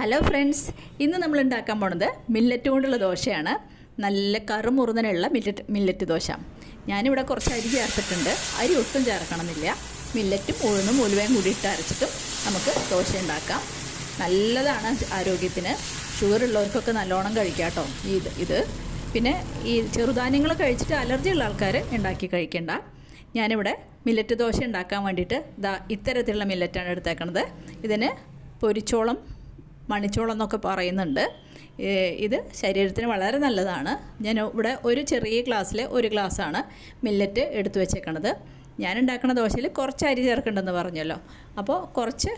Hello friends, ഇന്ന് നമ്മൾ ഉണ്ടാക്കാൻ പോണത് മില്ലറ്റ് കൊണ്ടുള്ള ദോശയാണ്. നല്ല കറുമുറുന്നനുള്ള മില്ലറ്റ് ദോശ. ഞാനിവിടെ കുറച്ച് അരി ചേർത്തിട്ടുണ്ട്. അരി ഒട്ടും ചേർക്കണമെന്നില്ല. മില്ലറ്റും ഉഴുന്നും ഉലുവയും കൂടി ഇട്ട് അരച്ചിട്ടും നമുക്ക് ദോശ ഉണ്ടാക്കാം. നല്ലതാണ് ആരോഗ്യത്തിന്. ഷുഗർ ഉള്ളവർക്കൊക്കെ നല്ലോണം കഴിക്കാം കേട്ടോ ഇത്. പിന്നെ ഈ ചെറുധാന്യങ്ങൾ കഴിച്ചിട്ട് അലർജി ഉള്ള ആൾക്കാർ ഉണ്ടാക്കി കഴിക്കേണ്ട. ഞാനിവിടെ മില്ലറ്റ് ദോശ ഉണ്ടാക്കാൻ വേണ്ടിയിട്ട് ഇത്തരത്തിലുള്ള മില്ലറ്റാണ് എടുത്തേക്കണത്. ഇതിന് പൊരിച്ചോളം, മണിച്ചോളം എന്നൊക്കെ പറയുന്നുണ്ട്. ഇത് ശരീരത്തിന് വളരെ നല്ലതാണ്. ഞാൻ ഇവിടെ ഒരു ചെറിയ ഗ്ലാസ്സിൽ ഒരു ഗ്ലാസ്സാണ് മില്ലറ്റ് എടുത്തു വെച്ചേക്കണത്. ഞാൻ ഉണ്ടാക്കുന്ന ദോശയിൽ കുറച്ച് അരി ചേർക്കേണ്ടെന്ന് പറഞ്ഞല്ലോ. അപ്പോൾ കുറച്ച്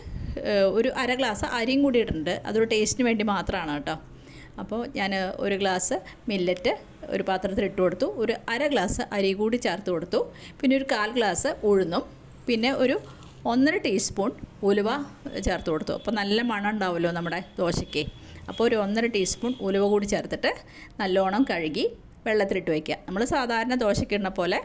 ഒരു അര ഗ്ലാസ് അരിയും കൂടി ഇട്ടിട്ടുണ്ട്. അതൊരു ടേസ്റ്റിന് വേണ്ടി മാത്രമാണ് കേട്ടോ. അപ്പോൾ ഞാൻ ഒരു ഗ്ലാസ് മില്ലറ്റ് ഒരു പാത്രത്തിൽ ഇട്ട് കൊടുത്തു. ഒരു അര ഗ്ലാസ് അരി കൂടി ചേർത്ത് കൊടുത്തു. പിന്നെ ഒരു 1/4 ഗ്ലാസ് ഉഴുന്നും, പിന്നെ ഒരു 1.5 ടീസ്പൂൺ ഉലുവ ചേർത്ത് കൊടുത്തു. അപ്പോൾ നല്ല മണം ഉണ്ടാവുമല്ലോ നമ്മുടെ ദോശയ്ക്ക്. അപ്പോൾ ഒരു 1.5 ടീസ്പൂൺ ഉലുവ കൂടി ചേർത്തിട്ട് നല്ലോണം കഴുകി വെള്ളത്തിലിട്ട് വയ്ക്കുക. നമ്മൾ സാധാരണ ദോശയ്ക്ക് ഇടുന്ന പോലെ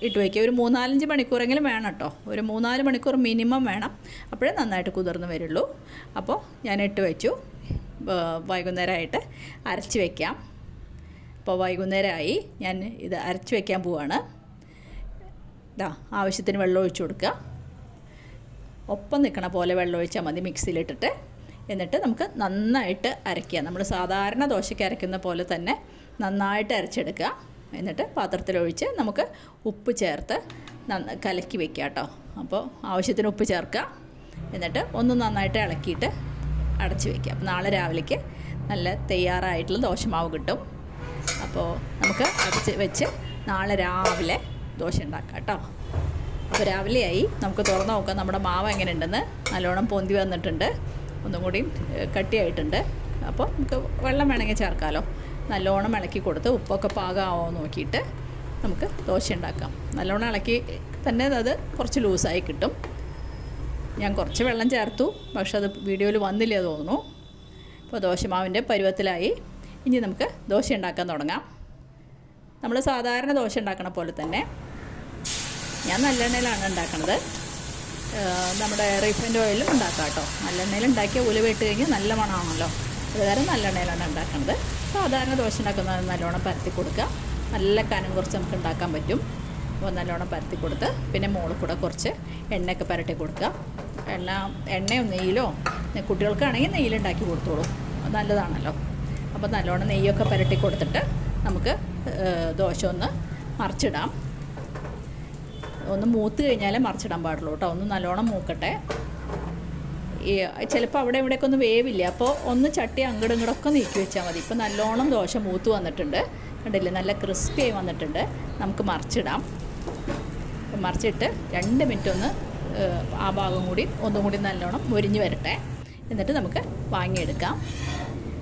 ഇട്ട് വയ്ക്കുക. ഒരു 3-4 മണിക്കൂറെങ്കിലും വേണം കേട്ടോ. ഒരു 3-4 മണിക്കൂർ മിനിമം വേണം. അപ്പോഴേ നന്നായിട്ട് കുതിർന്ന് വരുള്ളൂ. അപ്പോൾ ഞാൻ ഇട്ട് വെച്ചു. വൈകുന്നേരമായിട്ട് അരച്ച് വയ്ക്കാം. അപ്പോൾ വൈകുന്നേരമായി ഞാൻ ഇത് അരച്ച് വയ്ക്കാൻ പോവാണ്. ആവശ്യത്തിന് വെള്ളം ഒഴിച്ചു കൊടുക്കുക. ഒപ്പം നിൽക്കണ പോലെ വെള്ളം ഒഴിച്ചാൽ മതി മിക്സിയിലിട്ടിട്ട്. എന്നിട്ട് നമുക്ക് നന്നായിട്ട് അരയ്ക്കുക. നമ്മൾ സാധാരണ ദോശയ്ക്ക് അരയ്ക്കുന്ന പോലെ തന്നെ നന്നായിട്ട് അരച്ചെടുക്കുക. എന്നിട്ട് പാത്രത്തിലൊഴിച്ച് നമുക്ക് ഉപ്പ് ചേർത്ത് കലക്കി വയ്ക്കുക കേട്ടോ. അപ്പോൾ ആവശ്യത്തിന് ഉപ്പ് ചേർക്കുക. എന്നിട്ട് ഒന്ന് നന്നായിട്ട് ഇളക്കിയിട്ട് അടച്ച് വയ്ക്കുക. അപ്പോൾ നാളെ രാവിലേക്ക് നല്ല തയ്യാറായിട്ടുള്ള ദോശമാവ് കിട്ടും. അപ്പോൾ നമുക്ക് അടച്ച് വെച്ച് നാളെ രാവിലെ ദോശ ഉണ്ടാക്കാം കേട്ടോ. അപ്പോൾ രാവിലെയായി, നമുക്ക് തുറന്ന് നോക്കാം നമ്മുടെ മാവ് എങ്ങനെ ഉണ്ടെന്ന്. നല്ലോണം പൊന്തി വന്നിട്ടുണ്ട്, ഒന്നും കൂടി കട്ടിയായിട്ടുണ്ട്. അപ്പോൾ നമുക്ക് വെള്ളം വേണമെങ്കിൽ ചേർക്കാമല്ലോ. നല്ലോണം ഇളക്കി കൊടുത്ത് ഉപ്പൊക്കെ പാകമാവോ നോക്കിയിട്ട് നമുക്ക് ദോശ ഉണ്ടാക്കാം. നല്ലോണം ഇളക്കി തന്നെ അത് കുറച്ച് ലൂസായി കിട്ടും. ഞാൻ കുറച്ച് വെള്ളം ചേർത്തു, പക്ഷെ അത് വീഡിയോയിൽ വന്നില്ല തോന്നുന്നു. അപ്പോൾ ദോശമാവിൻ്റെ പരുവത്തിലായി. ഇനി നമുക്ക് ദോശ ഉണ്ടാക്കാൻ തുടങ്ങാം. നമ്മൾ സാധാരണ ദോശ ഉണ്ടാക്കണ പോലെ തന്നെ. ഞാൻ നല്ലെണ്ണയിലാണ് ഉണ്ടാക്കണത്. നമ്മുടെ റീഫൈൻഡ് ഓയിലും ഉണ്ടാക്കാം കേട്ടോ. നല്ലെണ്ണയിൽ ഉണ്ടാക്കിയ ഉലുവ ഇട്ട് കഴിഞ്ഞാൽ നല്ല മണമാണല്ലോ. അതുകാരം നല്ലെണ്ണയിലാണ് ഉണ്ടാക്കുന്നത്. സാധാരണ ദോശ ഉണ്ടാക്കുന്നത് നല്ലോണം പരത്തി കൊടുക്കുക. നല്ല കനം കുറച്ച് നമുക്ക് ഉണ്ടാക്കാൻ പറ്റും. അപ്പോൾ നല്ലോണം പരത്തി കൊടുത്ത് പിന്നെ മുകളിൽ കൂടെ കുറച്ച് എണ്ണയൊക്കെ പുരട്ടി കൊടുക്കുക. എണ്ണയോ നെയ്യിലോ, കുട്ടികൾക്കാണെങ്കിൽ നെയ്യിലുണ്ടാക്കി കൊടുത്തോളൂ, നല്ലതാണല്ലോ. അപ്പോൾ നല്ലോണം നെയ്യൊക്കെ പുരട്ടി കൊടുത്തിട്ട് നമുക്ക് ദോശ ഒന്ന് മറിച്ചിടാം. ഒന്ന് മൂത്ത് കഴിഞ്ഞാലേ മറിച്ചിടാൻ പാടുള്ളൂ കേട്ടോ. ഒന്ന് നല്ലോണം മൂക്കട്ടെ. ചിലപ്പോൾ അവിടെ ഇവിടെയൊക്കെ ഒന്ന് വേവില്ല. അപ്പോൾ ഒന്ന് ചട്ടി അങ്ങോട്ടും ഇങ്ങോട്ടൊക്കെ നീക്കി വെച്ചാൽ മതി. ഇപ്പോൾ നല്ലോണം ദോശ മൂത്ത് വന്നിട്ടുണ്ട്, കണ്ടില്ലേ, നല്ല ക്രിസ്പിയായി വന്നിട്ടുണ്ട്. നമുക്ക് മറിച്ചിടാം. മറിച്ചിട്ട് 2 മിനിറ്റ് ഒന്ന് ആ ഭാഗം കൂടി ഒന്നും കൂടി നല്ലോണം മുരിഞ്ഞ് വരട്ടെ. എന്നിട്ട് നമുക്ക് വാങ്ങിയെടുക്കാം.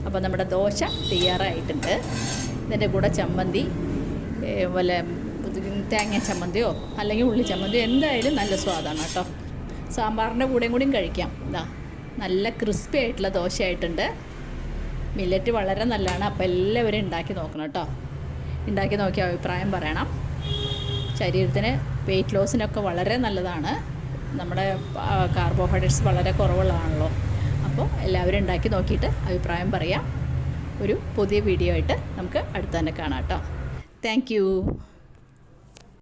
അപ്പോൾ നമ്മുടെ ദോശ തയ്യാറായിട്ടുണ്ട്. ഇതിൻ്റെ കൂടെ ചമ്മന്തി, വല്ല തേങ്ങ ചമ്മന്തിയോ അല്ലെങ്കിൽ ഉള്ളി ചമ്മന്തിയോ എന്തായാലും നല്ല സ്വാദാണ് കേട്ടോ. സാമ്പാറിൻ്റെ കൂടെയും കൂടിയും കഴിക്കാം. നല്ല ക്രിസ്പി ആയിട്ടുള്ള ദോശയായിട്ടുണ്ട്. മില്ലറ്റ് വളരെ നല്ലതാണ്. അപ്പോൾ എല്ലാവരും ഉണ്ടാക്കി നോക്കണം കേട്ടോ. ഉണ്ടാക്കി നോക്കിയ അഭിപ്രായം പറയണം. ശരീരത്തിന് വെയിറ്റ് ലോസിനൊക്കെ വളരെ നല്ലതാണ്. നമ്മുടെ കാർബോഹൈഡ്രേറ്റ്സ് വളരെ കുറവുള്ളതാണല്ലോ. അപ്പോൾ എല്ലാവരും ഉണ്ടാക്കി നോക്കിയിട്ട് അഭിപ്രായം പറയാം. ഒരു പുതിയ വീഡിയോ ആയിട്ട് നമുക്ക് അടുത്ത് തന്നെ കാണാം കേട്ടോ. Thank you.